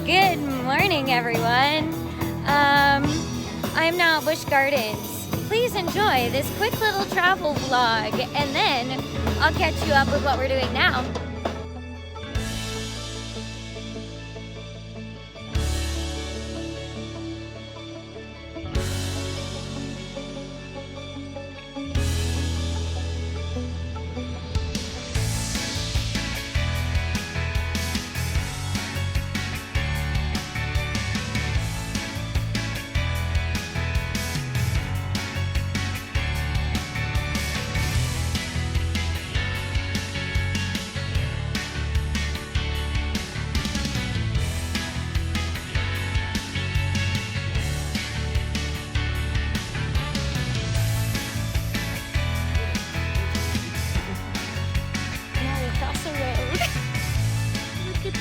Good morning, everyone. I'm now at Busch Gardens. Please enjoy this quick little travel vlog, and then I'll catch you up with what we're doing now.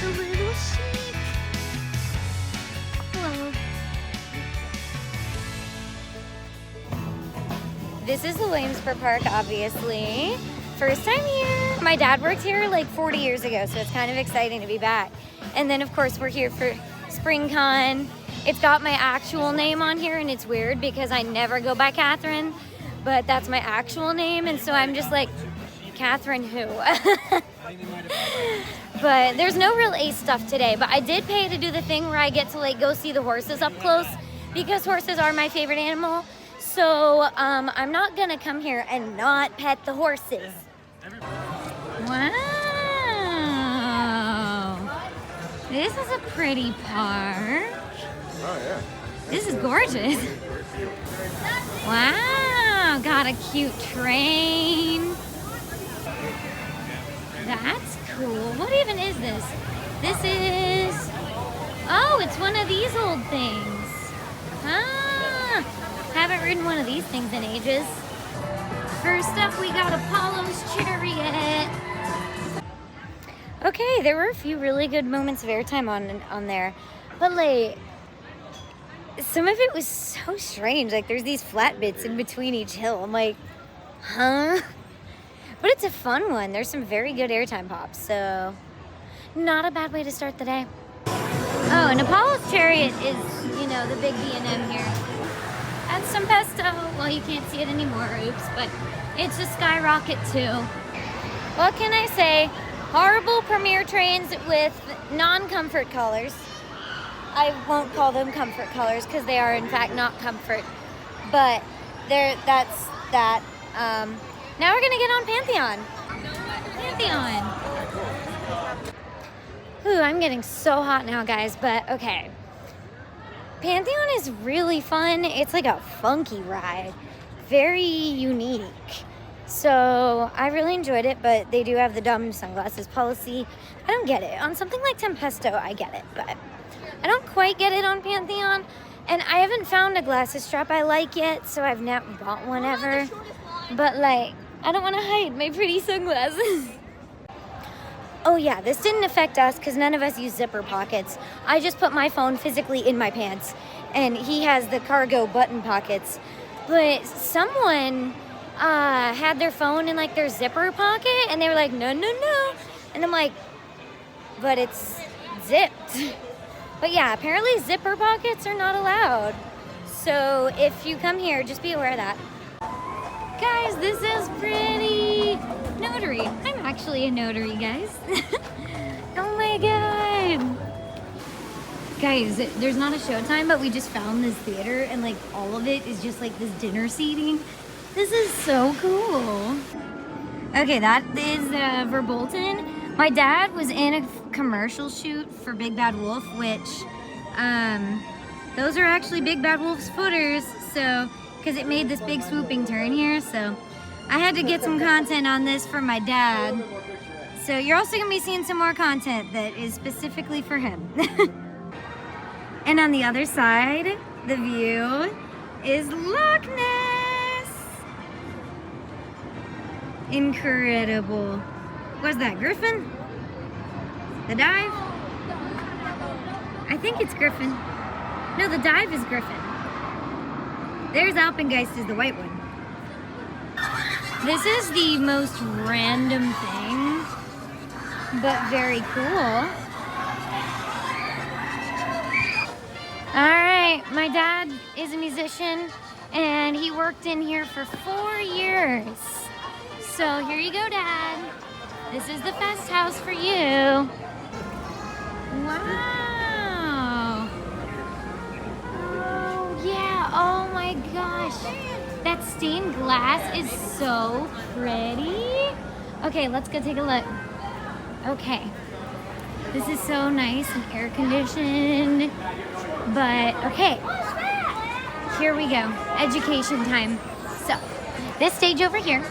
The little sheep. Hello. This is the Williamsburg Park, obviously. First time here. My dad worked here like 40 years ago, so it's kind of exciting to be back. And then, of course, we're here for SpringCon. It's got my actual name on here, and it's weird because I never go by Catherine, but that's my actual name, and so I'm just like, Catherine who? But there's no real Ace stuff today, but I did pay to do the thing where I get to like go see the horses up close because horses are my favorite animal. So I'm not gonna come here and not pet the horses. Wow, this is a pretty park. Oh yeah. This is gorgeous. Wow, got a cute train. That's cool. What even is this? This is... Oh, it's one of these old things. Ah, haven't ridden one of these things in ages. First up, we got Apollo's Chariot. Okay, there were a few really good moments of airtime on there. But like, some of it was so strange. Like, there's these flat bits in between each hill. I'm like, huh? But it's a fun one. There's some very good airtime pops, so not a bad way to start the day. Oh, and Apollo's Chariot is, you know, the big B&M here. That's some pesto. Well, you can't see it anymore, oops, but it's a skyrocket too. What can I say? Horrible Premier trains with non-comfort colors. I won't call them comfort colors because they are in fact not comfort, but that's that. Now we're gonna get on Pantheon. Ooh, I'm getting so hot now, guys, but okay. Pantheon is really fun. It's like a funky ride. Very unique. So I really enjoyed it, but they do have the dumb sunglasses policy. I don't get it. On something like Tempesto, I get it, but I don't quite get it on Pantheon. And I haven't found a glasses strap I like yet, so I've not bought one ever. But like, I don't want to hide my pretty sunglasses. Oh yeah, this didn't affect us because none of us use zipper pockets. I just put my phone physically in my pants, and he has the cargo button pockets. But someone had their phone in like their zipper pocket, and they were like, no, no, no. And I'm like, but it's zipped. But yeah, apparently zipper pockets are not allowed. So if you come here, just be aware of that. Guys, this is pretty notary. I'm actually a notary, guys. Oh my god. Guys, there's not a showtime, but we just found this theater and like all of it is just like this dinner seating. This is so cool. Okay, that is Verbolten. My dad was in a commercial shoot for Big Bad Wolf, which those are actually Big Bad Wolf's footers, so because it made this big swooping turn here, so I had to get some content on this for my dad. So you're also gonna be seeing some more content that is specifically for him. And on the other side, the view is Loch Ness. Incredible. What's that, Griffin? The dive? I think it's Griffin. No, the dive is Griffin. There's Alpengeist is the white one. This is the most random thing, but very cool. my dad is a musician, and he worked in here for 4 years. So here you go, Dad. This is the Festhaus for you. Wow. Oh, yeah. Oh, my gosh. That stained glass is so pretty. Okay, let's go take a look. Okay. This is so nice and air conditioned. But, okay. Here we go. Education time. So, this stage over here,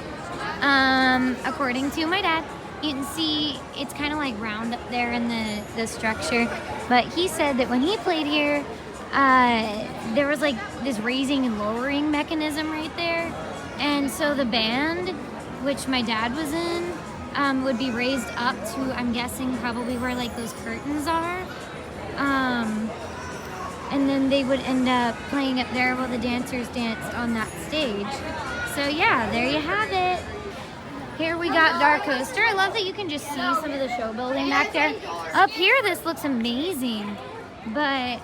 according to my dad, you can see it's kind of like round up there in the structure. But he said that when he played here, there was like this raising and lowering mechanism right there. And so the band, which my dad was in, would be raised up to, I'm guessing, probably where like those curtains are. And then they would end up playing up there while the dancers danced on that stage. So yeah, there you have it. Here we got Dark Coaster. I love that you can just see some of the show building back there. Up here, this looks amazing. But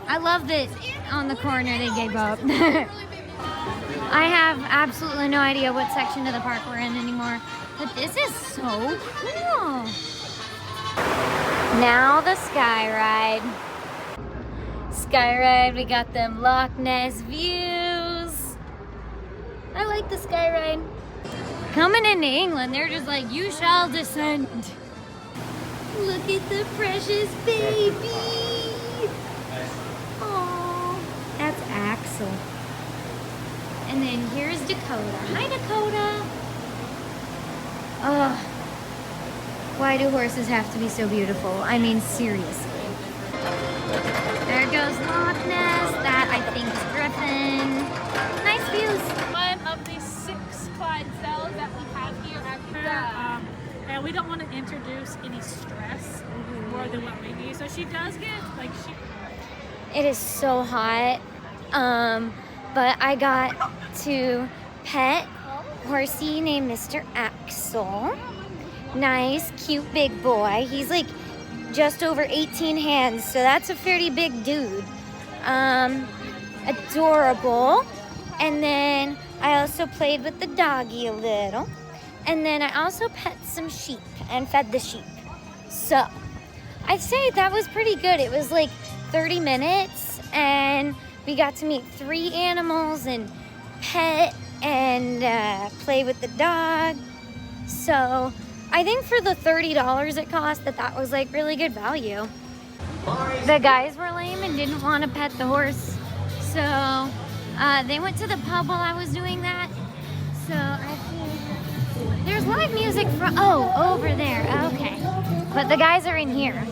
I love that on the corner they gave up. I have absolutely no idea what section of the park we're in anymore. But this is so cool. Now the Sky Ride. Sky Ride, we got them Loch Ness views. I like the Sky Ride. Coming into England, they're just like, you shall descend. Look at the precious baby. Oh, that's Axel. And then here's Dakota. Hi, Dakota. Oh, why do horses have to be so beautiful? I mean, seriously. There goes Loch Ness. That, I think, is Griffin. Nice views. One of the 6 Clydesdales that we have here at her. And we don't want to introduce any stress more than what we need. So she does get, like, It is so hot. But I got to pet horsey named Mr. Axel. Nice, cute, big boy. He's like just over 18 hands, so that's a pretty big dude. Adorable. And then I also played with the doggy a little. And then I also pet some sheep and fed the sheep. So I'd say that was pretty good. It was like 30 minutes and we got to meet 3 animals and pet and play with the dog. So I think for the $30 it cost, that was like really good value. The guys were lame and didn't want to pet the horse. So they went to the pub while I was doing that. So I think there's live music from, over there. Okay. But the guys are in here,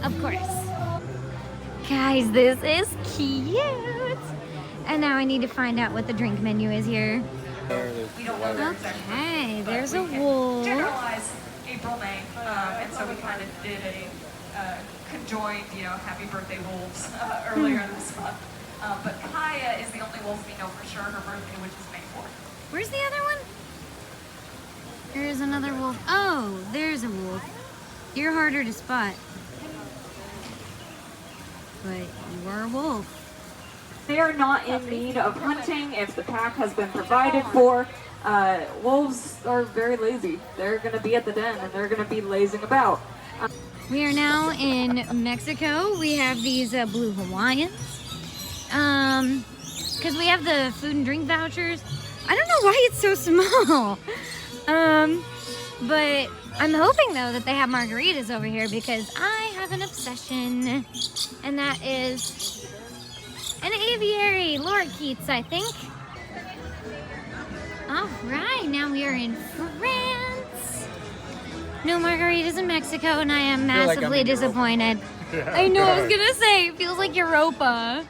of course. Guys, this is cute. And now I need to find out what the drink menu is here. Okay, there's a wolf. Generalized April, May, and so we kind of did a conjoined, happy birthday wolves earlier this month. But Kaya is the only wolf we know for sure, her birthday, which is May 4th. Where's the other one? There's another wolf. Oh, there's a wolf. You're harder to spot. But you are a wolf. They are not in need of hunting if the pack has been provided for. Wolves are very lazy. They're going to be at the den and they're going to be lazing about. We are now in Mexico. We have these blue Hawaiians. Because we have the food and drink vouchers. I don't know why it's so small. But I'm hoping though that they have margaritas over here because I have an obsession. And that is an aviary, lorikeets, I think. All right, now we are in France. No margaritas in Mexico, and I am massively disappointed. I know, I was gonna say, it feels like Europa.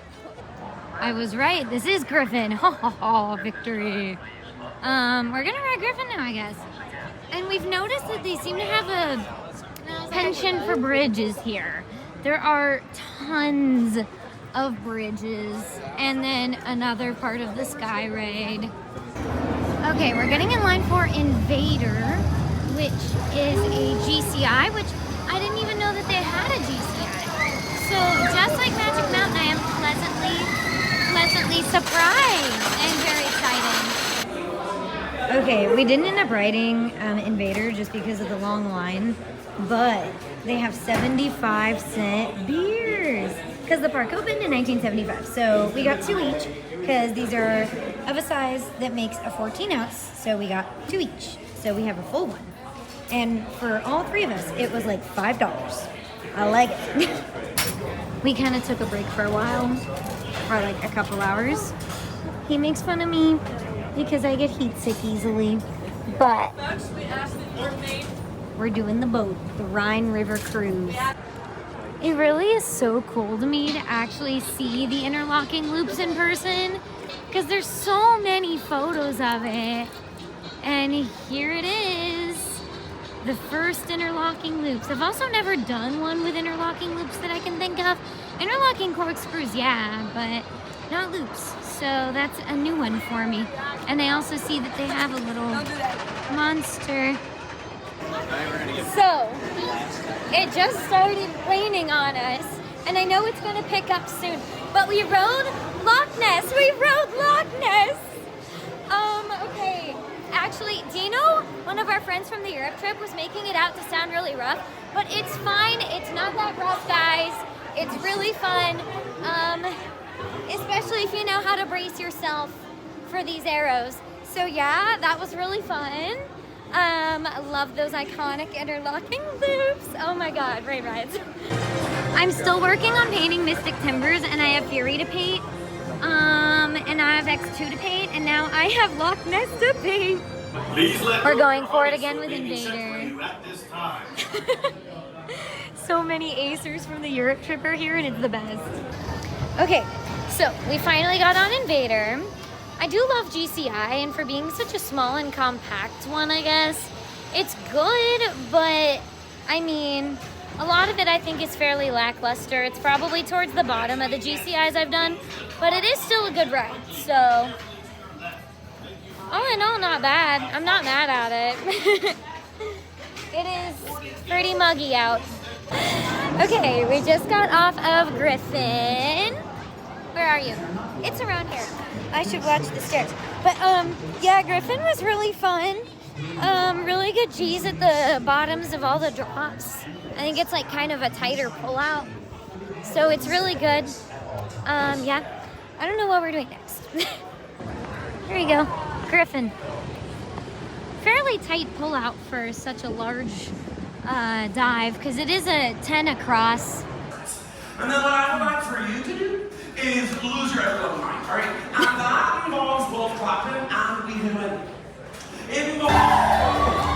I was right, this is Griffin. Ha ha ha, victory. We're gonna ride Griffin now, I guess. And we've noticed that they seem to have a penchant for bridges here. There are tons of bridges, and then another part of the Sky Ride. Okay, we're getting in line for Invader, which is a GCI, which I didn't even know that they had a GCI. So just like Magic Mountain, I am pleasantly surprise and very exciting. Okay, we didn't end up riding Invader just because of the long line, but they have 75-cent beers because the park opened in 1975. So we got 2 each because these are of a size that makes a 14 ounce. So we got 2 each. So we have a full one. And for all 3 of us, it was like $5. I like it. We kind of took a break for a while, for like a couple hours. He makes fun of me because I get heat sick easily, but we're doing the boat, the Rhine River cruise. It really is so cool to me to actually see the interlocking loops in person because there's so many photos of it. And here it is, the first interlocking loops. I've also never done one with interlocking loops that I can think of. Interlocking corkscrews, yeah, but not loops. So that's a new one for me. And I also see that they have a little monster. So, it just started raining on us, and I know it's gonna pick up soon, but we rode Loch Ness. We rode Loch Ness. Okay. Actually, do you know one of our friends from the Europe trip was making it out to sound really rough, but it's fine. It's not that rough, guys. It's really fun, especially if you know how to brace yourself for these arrows. So yeah, that was really fun. I love those iconic interlocking loops. Oh my God, great rides. I'm still working on painting Mystic Timbers, and I have Fury to paint. And I have X2 to paint, and now I have Loch Ness to paint. We're going for it again with Invader. So many acers from the Europe trip are here, and it's the best. Okay, so we finally got on Invader. I do love GCI, and for being such a small and compact one, I guess, it's good, but I mean, a lot of it I think is fairly lackluster. It's probably towards the bottom of the GCIs I've done, but it is still a good ride, so all in all, not bad. I'm not mad at it. It is pretty muggy out. Okay, we just got off of Griffin. Where are you? It's around here. I should watch the stairs. But yeah, Griffin was really fun. Really good G's at the bottoms of all the drops. I think it's like kind of a tighter pullout. So it's really good. Yeah, I don't know what we're doing next. Here you go, Griffin. Fairly tight pullout for such a large dive because it is a 10 across. And then what I would like for you to do is lose your equilibrium, all right? And that involves both clapping and reunite. It involves...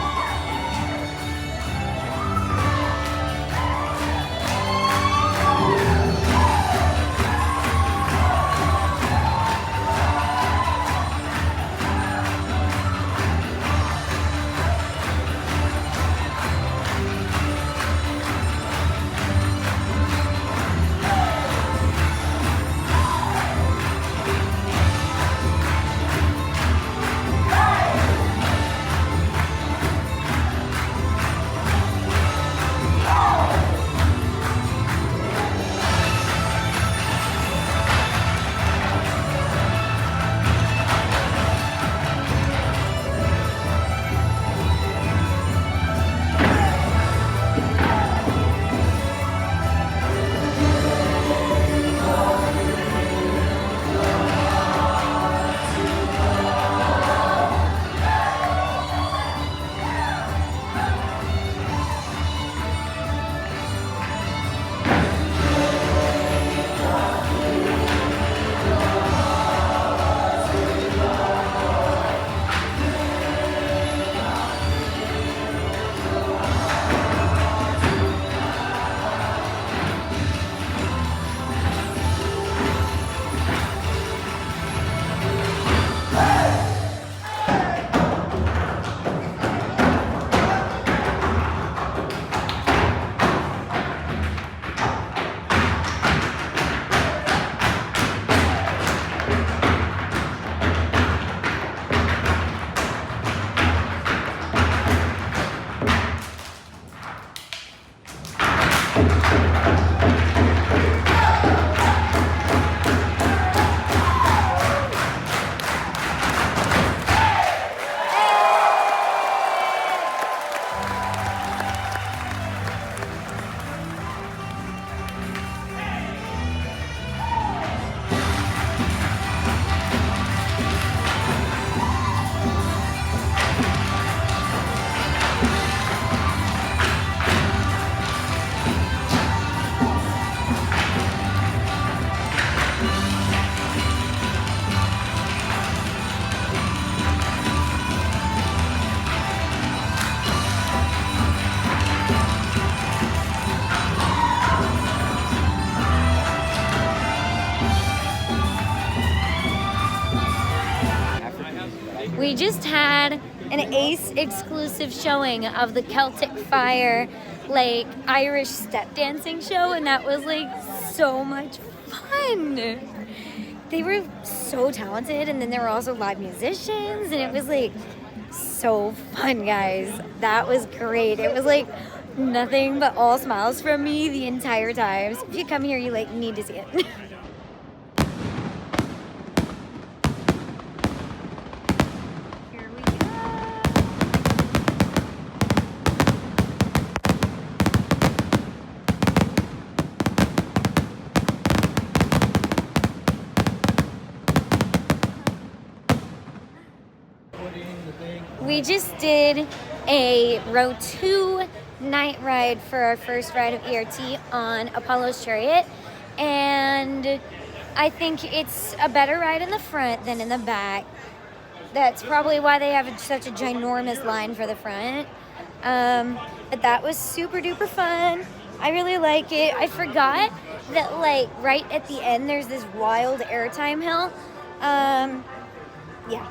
We just had an Ace exclusive showing of the Celtic Fire, like, Irish step dancing show, and that was, like, so much fun. They were so talented, and then there were also live musicians, and it was, like, so fun, guys. That was great. It was, like, nothing but all smiles from me the entire time. So if you come here, you, like, need to see it. We just did a row 2 night ride for our first ride of ERT on Apollo's Chariot, and I think it's a better ride in the front than in the back. That's probably why they have such a ginormous line for the front. But that was super duper fun. I really like it. I forgot that, like, right at the end there's this wild airtime hill. Yeah.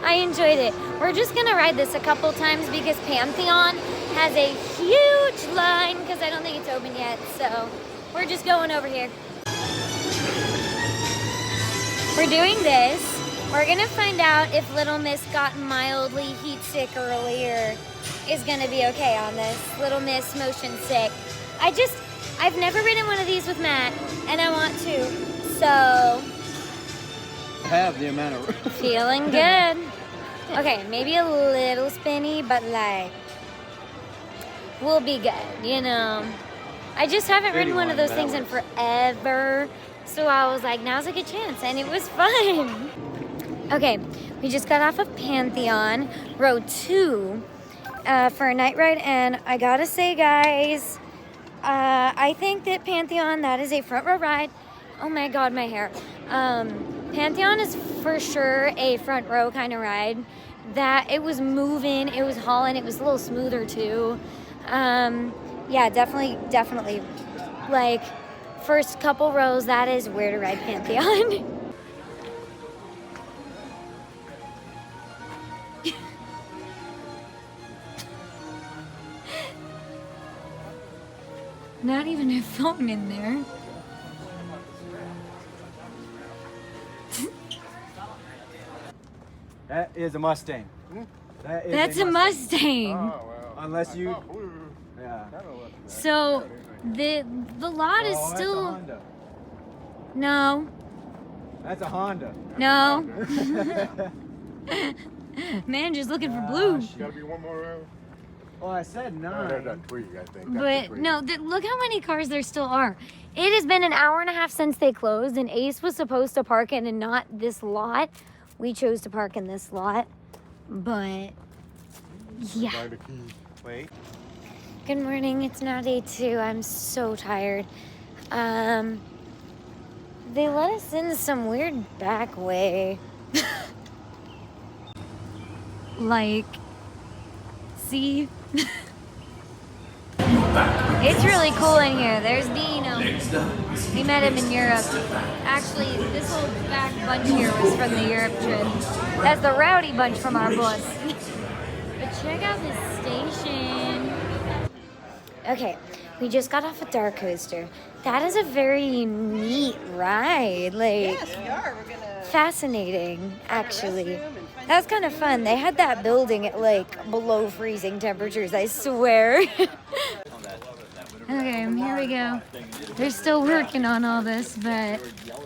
I enjoyed it. We're just gonna ride this a couple times because Pantheon has a huge line because I don't think it's open yet. So we're just going over here. We're doing this. We're gonna find out if Little Miss got mildly heat sick earlier is gonna be okay on this. Little Miss motion sick. I've never ridden one of these with Matt, and I want to. So have the amount of feeling good. Okay, maybe a little spinny, but like we'll be good, you know. I just haven't ridden one of those things in forever, so I was like, now's a good chance, and it was fun. Okay, we just got off of Pantheon, row 2, for a night ride, and I gotta say, guys, I think that Pantheon, that is a front row ride. Oh my God, my hair. Pantheon is for sure a front row kind of ride. That it was moving, it was hauling, it was a little smoother too. Yeah, definitely. Like, first couple rows, that is where to ride Pantheon. Not even a phone in there. That is a Mustang. That's a Mustang. Oh, well. Unless you, yeah. So the lot is still. That's a Honda. No. That's a Honda. No. Man, just looking for blue. Gotta be one more round. Well, I said 9. There's that tweet, I think. But no, look how many cars there still are. It has been an hour and a half since they closed, and Ace was supposed to park in and not this lot. We chose to park in this lot, but yeah. Find the key. Wait. Good morning, it's now day 2. I'm so tired. They let us in some weird back way. Like, see? It's really cool in here. There's Dino. We met him in Europe. Actually, this whole back bunch here was from the Europe trip. That's the rowdy bunch from our bus. But check out this station. Okay, we just got off a Dark Coaster. That is a very neat ride. Like, Yes, we are. We're gonna fascinating, actually. That was kind of fun. They had that building at like below freezing temperatures, I swear. Okay, here we go. They're still working on all this, but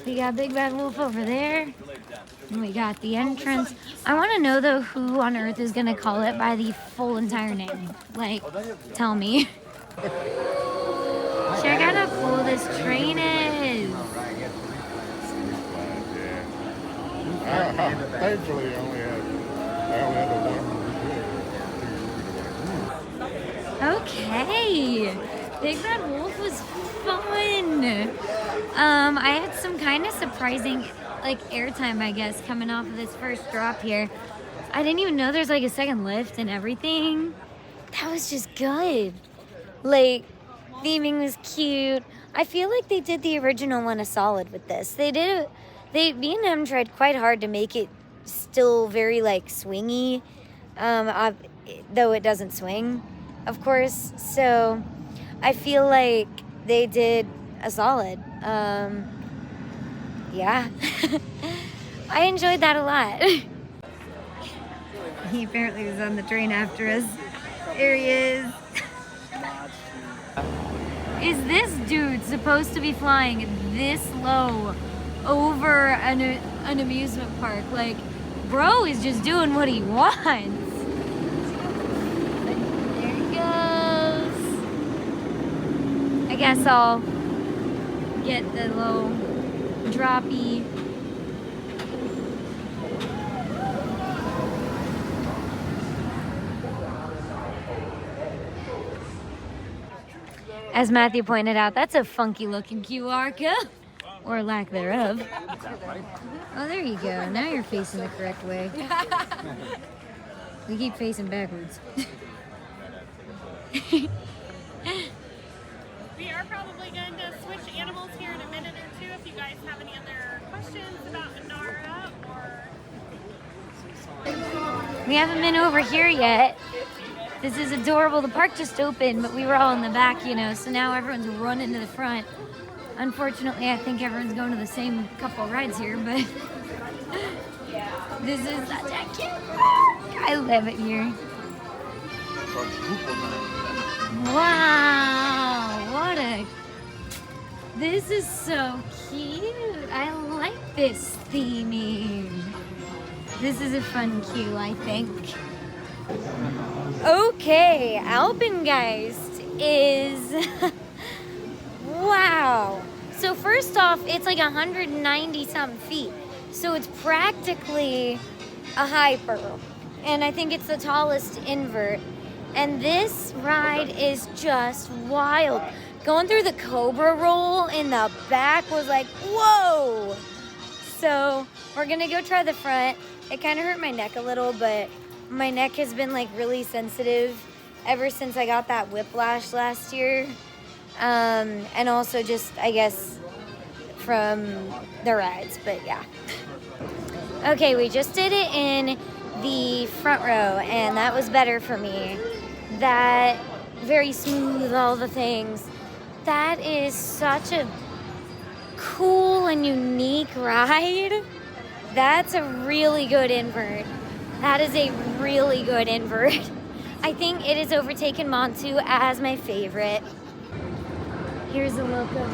we got Big Bad Wolf over there. And we got the entrance. I want to know, though, who on earth is going to call it by the full entire name. Like, tell me. Check out how cool this train is. Thankfully, I only had the one. Okay. Big Bad Wolf was fun. I had some kind of surprising, like, airtime, I guess, coming off of this first drop here. I didn't even know there's, like, a second lift and everything. That was just good. Like, theming was cute. I feel like they did the original one a solid with this. B&M tried quite hard to make it still very like swingy, though it doesn't swing, of course. So I feel like they did a solid. Yeah. I enjoyed that a lot. He apparently was on the train after us. There he is. Is this dude supposed to be flying this low over an amusement park? Like, bro is just doing what he wants. But there he goes. I guess I'll get the low droppy. As Matthew pointed out, that's a funky looking QR code. Or lack thereof. Oh, there you go. Now you're facing the correct way. We keep facing backwards. We are probably going to switch animals here in a minute or two. If you guys have any other questions about Inara or... We haven't been over here yet. This is adorable. The park just opened, but we were all in the back, you know, so now everyone's running to the front. Unfortunately, I think everyone's going to the same couple rides here, but this is such a cute park. I love it here. Wow, this is so cute. I like this theming. This is a fun queue, I think. Okay, Alpengeist is, wow. So first off, it's like 190 something feet. So it's practically a hyper. And I think it's the tallest invert. And this ride is just wild. Going through the Cobra roll in the back was like, whoa. So we're gonna go try the front. It kind of hurt my neck a little, but my neck has been like really sensitive ever since I got that whiplash last year. And also just, I guess, from the rides, but yeah. Okay, we just did it in the front row, and that was better for me. That, very smooth, all the things. That is such a cool and unique ride. That's a really good invert. That is a really good invert. I think it has overtaken Montu as my favorite. Here's a look of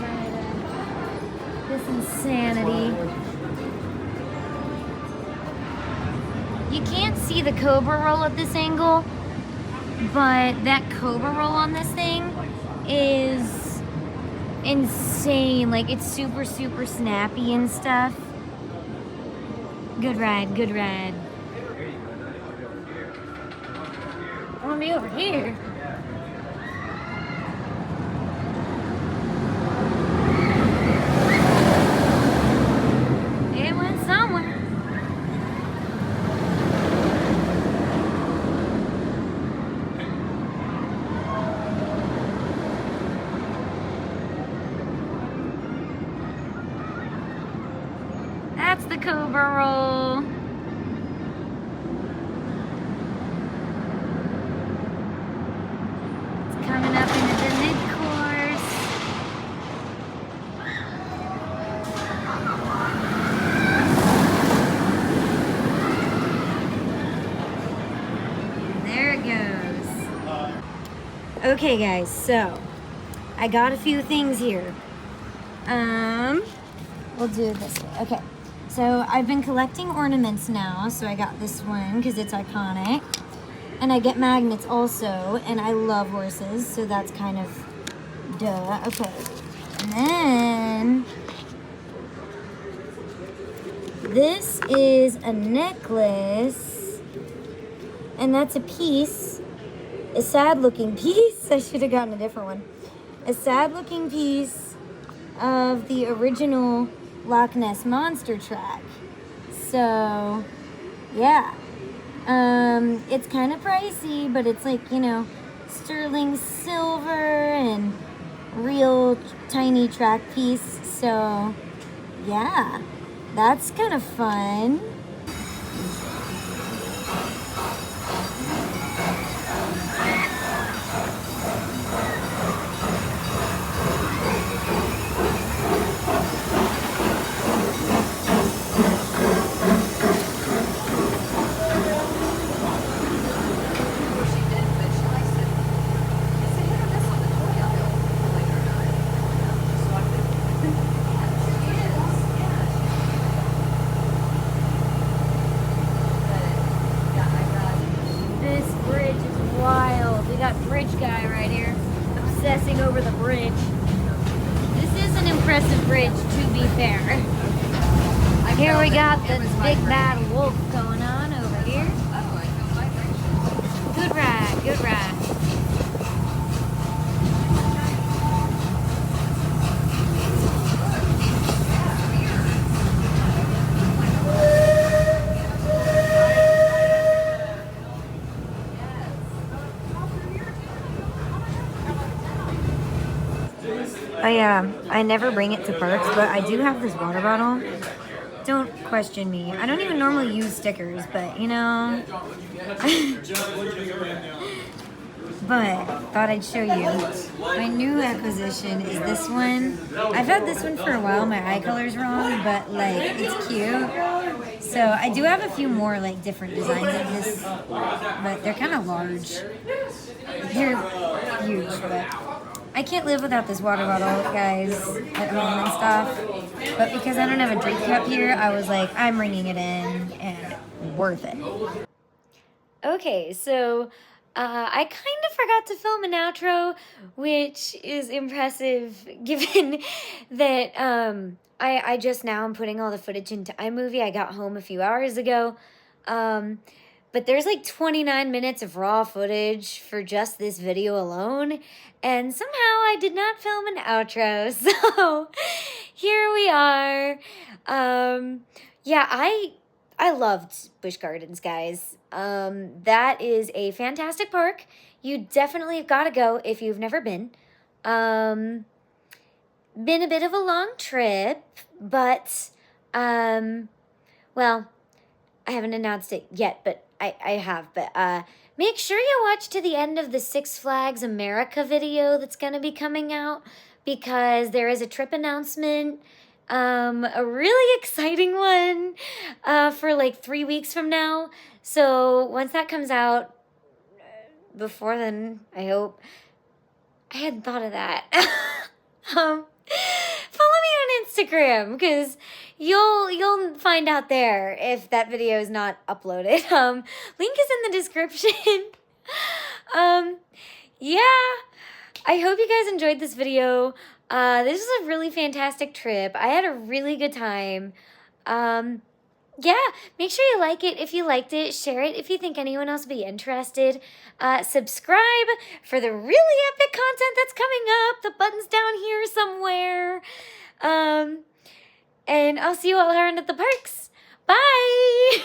this insanity. You can't see the Cobra roll at this angle, but that Cobra roll on this thing is insane. Like, it's super, super snappy and stuff. Good ride, good ride. I want to be over here. It went somewhere. That's the Cobra roll. Coming up into the mid-course. There it goes. Okay guys, so I got a few things here. We'll do it this way. Okay, so I've been collecting ornaments now, so I got this one because it's iconic. And I get magnets also, and I love horses, so that's kind of duh. Okay, and then this is a necklace, and that's a piece, a sad-looking piece. I should have gotten a different one. A sad-looking piece of the original Loch Ness Monster track. So, yeah. It's kind of pricey, but it's like, you know, sterling silver and real tiny track piece. So, yeah, that's kind of fun. This bridge is wild. We got bridge guy right here, obsessing over the bridge. This is an impressive bridge, to be fair. Here we got the big bad wolf going on over here. Good ride, good ride. I never bring it to parks, but I do have this water bottle. Don't question me. I don't even normally use stickers, but you know. But thought I'd show you. My new acquisition is this one. I've had this one for a while. My eye color's wrong, but like it's cute. So I do have a few more like different designs of this, but they're kind of large. They're huge, but I can't live without this water bottle, guys, at home and stuff. But because I don't have a drink cup here, I was like, I'm bringing it in, and worth it. Okay, so I kind of forgot to film an outro, which is impressive given that I just now am putting all the footage into iMovie. I got home a few hours ago. But there's like 29 minutes of raw footage for just this video alone. And somehow I did not film an outro. So here we are. Yeah, I loved Busch Gardens, guys. That is a fantastic park. You definitely have got to go if you've never been. Been a bit of a long trip, but, well, I haven't announced it yet, but I have. But make sure you watch to the end of the Six Flags America video that's going to be coming out, because there is a trip announcement, a really exciting one for like 3 weeks from now. So once that comes out, before then, I hope. I hadn't thought of that. Follow me on Instagram, because you'll find out there if that video is not uploaded. Link is in the description. Yeah, I hope you guys enjoyed this video. This was a really fantastic trip. I had a really good time. Yeah, make sure you like it if you liked it. Share it if you think anyone else would be interested. Subscribe for the really epic content that's coming up. The button's down here somewhere. And I'll see you all around at the parks. Bye!